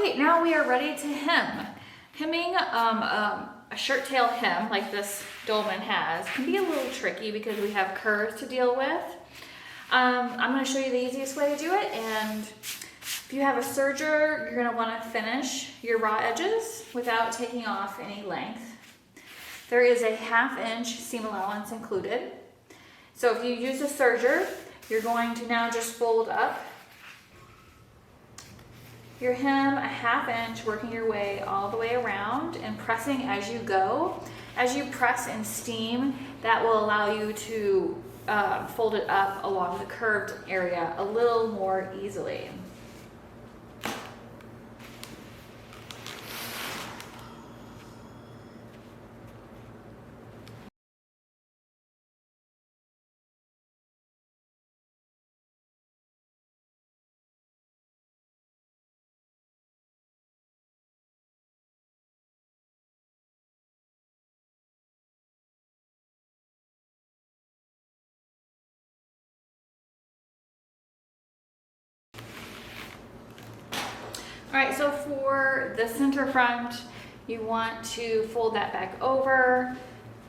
Okay, now we are ready to hem. Hemming a shirt tail hem like this Dolman has can be a little tricky because we have curves to deal with. I'm going to show you the easiest way to do it, and if you have a serger, you're going to want to finish your raw edges without taking off any length. There is a 1/2 inch seam allowance included. So if you use a serger, you're going to now just fold up your hem a 1/2 inch, working your way all the way around and pressing as you go. As you press and steam, that will allow you to fold it up along the curved area a little more easily. All right, so for the center front, you want to fold that back over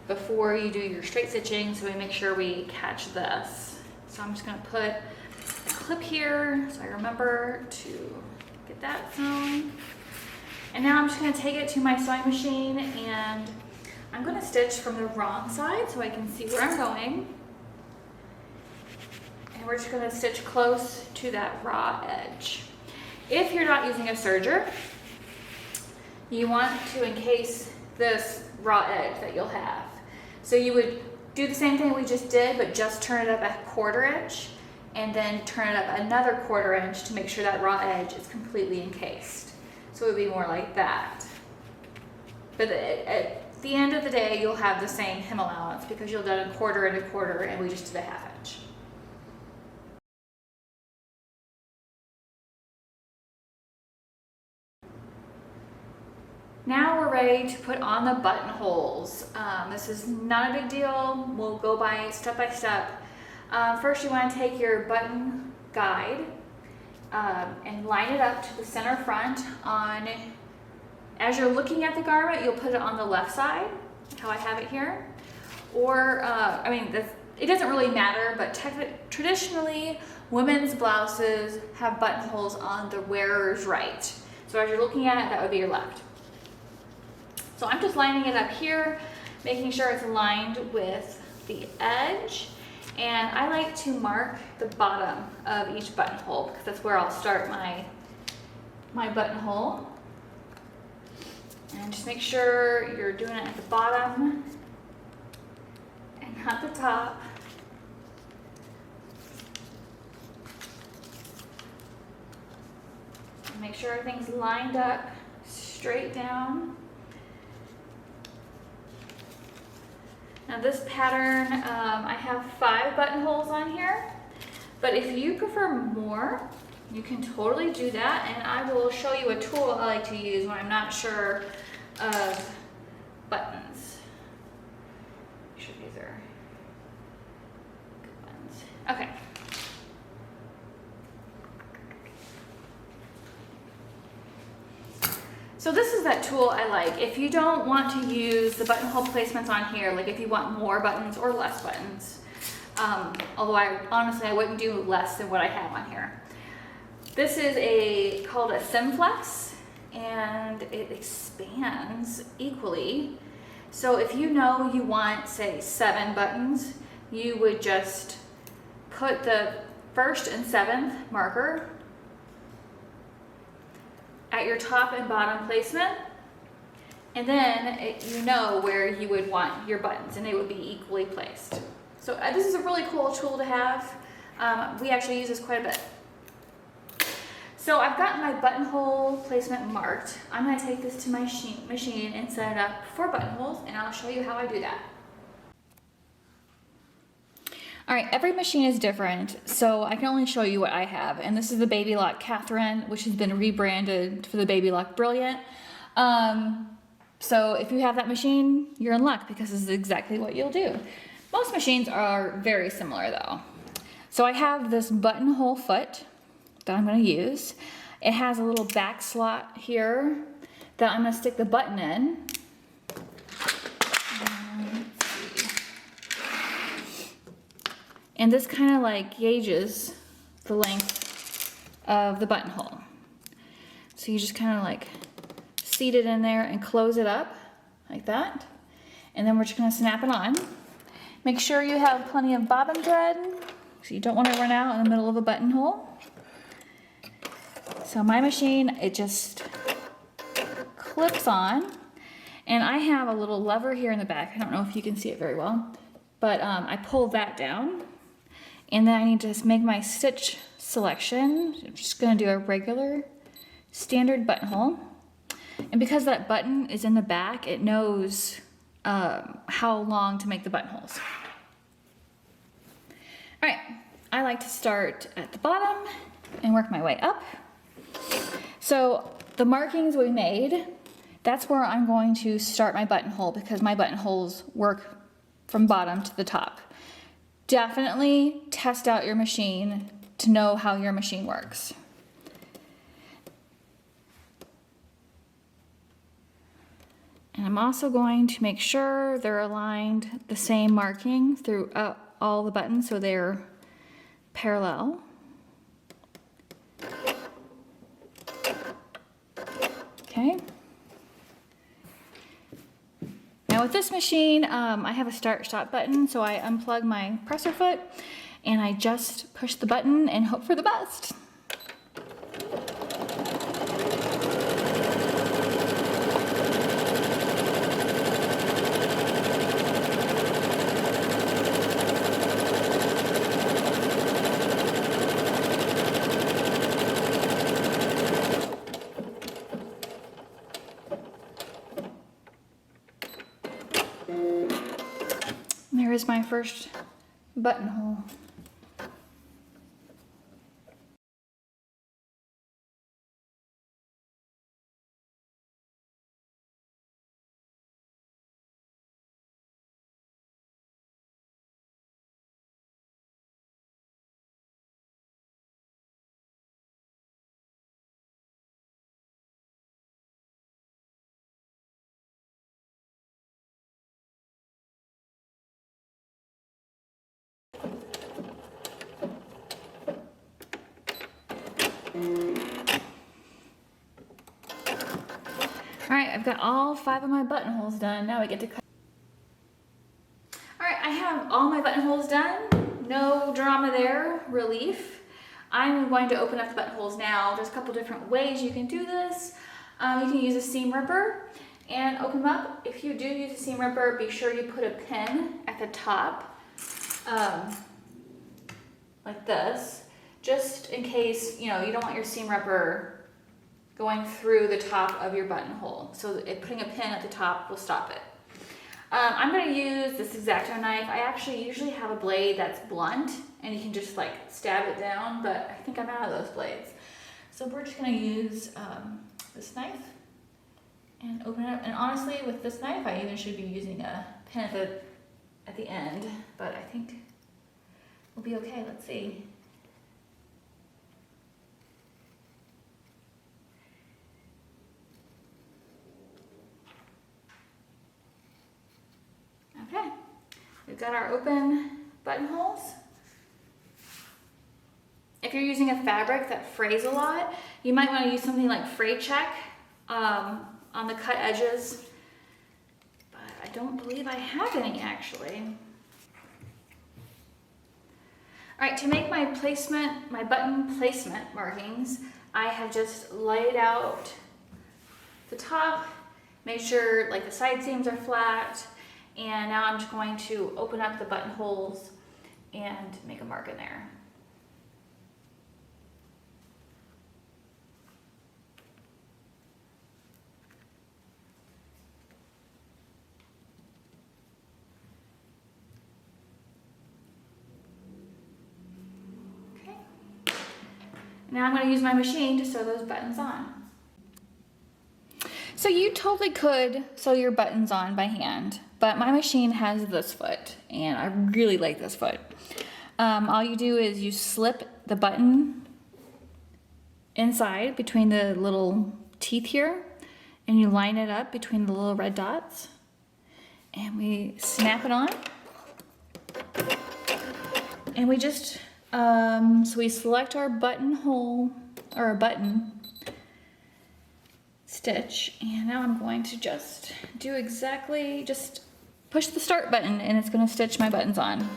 before you do your straight stitching, so we make sure we catch this. So I'm just gonna put a clip here so I remember to get that sewn. And now I'm just gonna take it to my sewing machine and I'm gonna stitch from the wrong side so I can see where I'm going. And we're just gonna stitch close to that raw edge. If you're not using a serger, you want to encase this raw edge that you'll have. So you would do the same thing we just did, but just turn it up a 1/4 inch and then turn it up another 1/4 inch to make sure that raw edge is completely encased. So it would be more like that. But at the end of the day, you'll have the same hem allowance because you'll done a 1/4 and a 1/4 and we just did a 1/2 inch. Now we're ready to put on the buttonholes. This is not a big deal. We'll go by step. First, you want to take your button guide and line it up to the center front. As you're looking at the garment, you'll put it on the left side, how I have it here. Or, it doesn't really matter, but traditionally, women's blouses have buttonholes on the wearer's right. So as you're looking at it, that would be your left. So I'm just lining it up here, making sure it's aligned with the edge. And I like to mark the bottom of each buttonhole because that's where I'll start my buttonhole. And just make sure you're doing it at the bottom and not the top. And make sure everything's lined up straight down. Now this pattern, I have 5 buttonholes on here, but if you prefer more, you can totally do that, and I will show you a tool I like to use when I'm not sure of buttons. Make sure these are good ones. Okay. So this is that tool I like. If you don't want to use the buttonhole placements on here, like if you want more buttons or less buttons, although honestly I wouldn't do less than what I have on here. This is called a Simflex, and it expands equally. So if you know you want, say, 7 buttons, you would just put the 1st and 7th marker at your top and bottom placement, and then you know where you would want your buttons, and they would be equally placed. So this is a really cool tool to have. We actually use this quite a bit. So I've got my buttonhole placement marked. I'm going to take this to my machine and set it up for buttonholes, and I'll show you how I do that. All right, every machine is different, so I can only show you what I have. And this is the Baby Lock Catherine, which has been rebranded for the Baby Lock Brilliant. So if you have that machine, you're in luck because this is exactly what you'll do. Most machines are very similar though. So I have this buttonhole foot that I'm going to use, it has a little back slot here that I'm gonna stick the button in. And this kind of like gauges the length of the buttonhole. So you just kind of like seat it in there and close it up like that. And then we're just gonna snap it on. Make sure you have plenty of bobbin thread, so you don't want to run out in the middle of a buttonhole. So my machine, it just clips on. And I have a little lever here in the back. I don't know if you can see it very well, but I pull that down. And then I need to just make my stitch selection. I'm just gonna do a regular standard buttonhole. And because that button is in the back, it knows how long to make the buttonholes. All right, I like to start at the bottom and work my way up. So the markings we made, that's where I'm going to start my buttonhole because my buttonholes work from bottom to the top. Definitely test out your machine to know how your machine works. And I'm also going to make sure they're aligned the same marking throughout all the buttons so they're parallel. Okay. Now with this machine, I have a start-stop button, so I unplug my presser foot and I just push the button and hope for the best. There is my first buttonhole. All right, I've got all 5 of my buttonholes done. Now I get to cut. All right, I have all my buttonholes done. No drama there, relief. I'm going to open up the buttonholes now. There's a couple different ways you can do this. You can use a seam ripper and open them up. If you do use a seam ripper, be sure you put a pin at the top, like this, just in case, you don't want your seam ripper going through the top of your buttonhole. So putting a pin at the top will stop it. I'm gonna use this X-Acto knife. I actually usually have a blade that's blunt and you can just like stab it down, but I think I'm out of those blades. So we're just gonna use this knife and open it up. And honestly, with this knife, I even should be using a pin at the end, but I think we'll be okay. Let's see. Okay, we've got our open buttonholes. If you're using a fabric that frays a lot, you might want to use something like Fray Check on the cut edges, but I don't believe I have any actually. All right, to make my button placement markings, I have just laid out the top, made sure like the side seams are flat, and now I'm just going to open up the buttonholes and make a mark in there. Okay. Now I'm going to use my machine to sew those buttons on. So you totally could sew your buttons on by hand, but my machine has this foot, and I really like this foot. All you do is you slip the button inside between the little teeth here, and you line it up between the little red dots, and we snap it on. And we just, so we select our buttonhole, or a button stitch, and now I'm going to just do exactly, just push the start button and it's going to stitch my buttons on.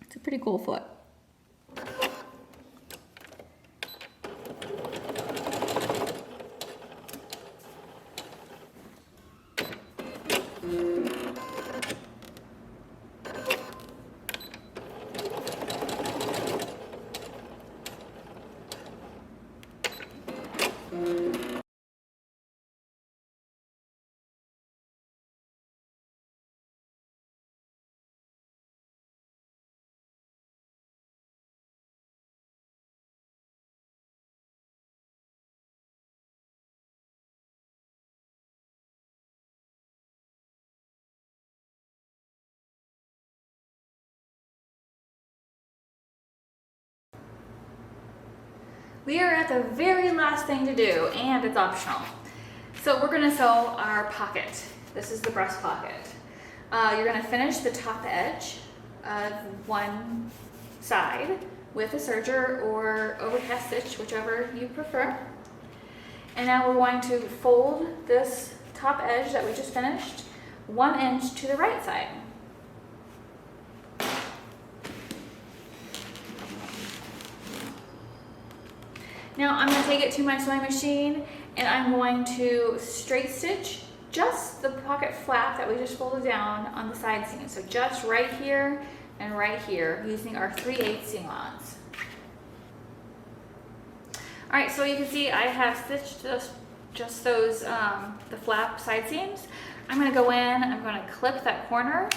It's a pretty cool foot. We are at the very last thing to do, and it's optional. So we're gonna sew our pocket. This is the breast pocket. You're gonna finish the top edge of one side with a serger or overcast stitch, whichever you prefer. And now we're going to fold this top edge that we just finished 1 inch to the right side. Now I'm going to take it to my sewing machine and I'm going to straight stitch just the pocket flap that we just folded down on the side seam. So just right here and right here using our 3/8 seam-allowance. Alright, so you can see I have stitched just those, the flap side seams. I'm going to go in, I'm going to clip that corner.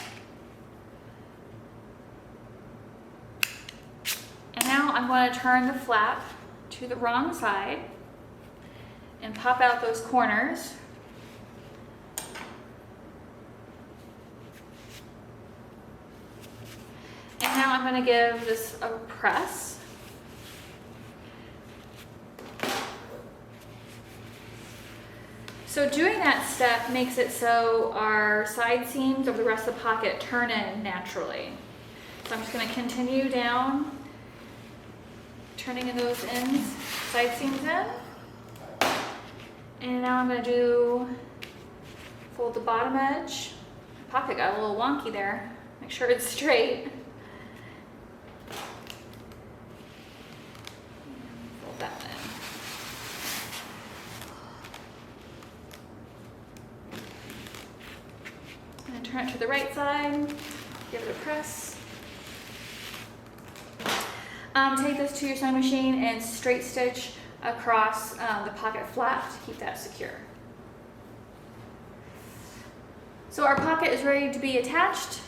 And now I'm going to turn the flap to the wrong side and pop out those corners. And now I'm going to give this a press. So doing that step makes it so our side seams of the rest of the pocket turn in naturally. So I'm just going to continue down, turning in those ends, side seams in. And now I'm going to fold the bottom edge. The pocket got a little wonky there. Make sure it's straight. Fold that in. And turn it to the right side. Give it a press. Take this to your sewing machine and straight stitch across the pocket flap to keep that secure. So our pocket is ready to be attached.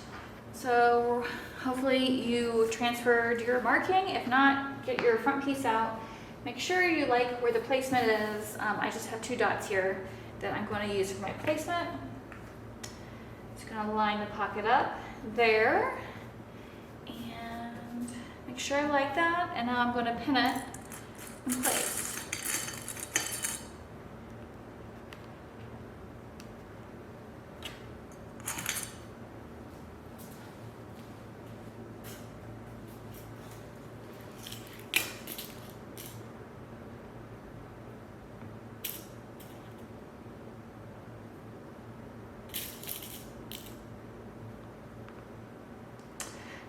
So hopefully you transferred your marking. If not, get your front piece out. Make sure you like where the placement is. I just have 2 dots here that I'm going to use for my placement. Just going to line the pocket up there. Make sure I like that, and now I'm going to pin it in place.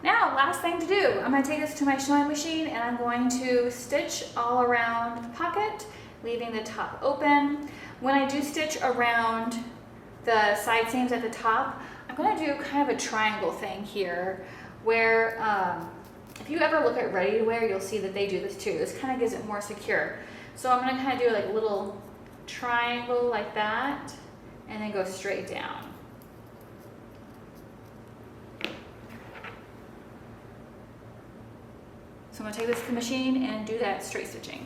Now, last thing to do, I'm going to take this to my sewing machine and I'm going to stitch all around the pocket, leaving the top open. When I do stitch around the side seams at the top, I'm going to do kind of a triangle thing here, where if you ever look at ready-to-wear, you'll see that they do this too. This kind of gives it more secure. So I'm going to kind of do like a little triangle like that, and then go straight down. So I'm going to take this to the machine and do that straight stitching.